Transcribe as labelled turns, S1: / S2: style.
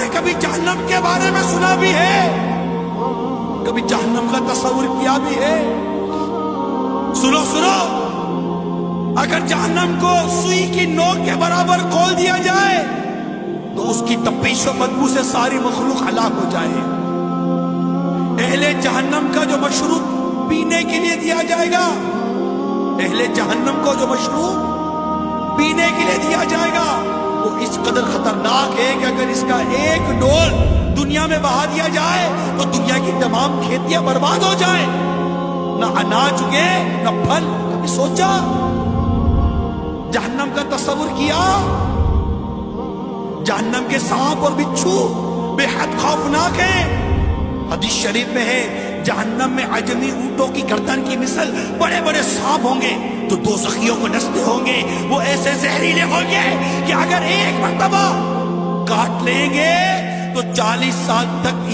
S1: ارے کبھی جہنم کے بارے میں سنا بھی ہے، کبھی جہنم کا تصور کیا بھی ہے؟ سنو سنو، اگر جہنم کو سوئی کی نوک کے برابر کھول دیا جائے تو اس کی تپش و بدبو سے ساری مخلوق ہلاک ہو جائے۔ اہل جہنم کا جو مشروب پینے کے لیے دیا جائے گا، اہل جہنم کو جو مشروب پینے کے لیے دیا جائے گا وہ اس قدر خطرناک ہے کہ اگر اس کا ایک ڈول دنیا میں بہا دیا جائے تو دنیا کی تمام کھیتیاں برباد ہو جائیں، نہ اناج اگے نہ پھل۔ کبھی سوچا؟ جہنم کا تصور کیا؟ جہنم کے سانپ اور بچھو بے حد خوفناک ہیں۔ حدیث شریف میں ہے جہنم میں عجمی اونٹوں کی گردن کی مثل بڑے بڑے سانپ ہوں گے تو دوزخیوں کو ڈستے ہوں گے، وہ ایسے زہریلے ہوں گے کہ اگر ایک مرتبہ کاٹ لیں گے تو 40 سال تک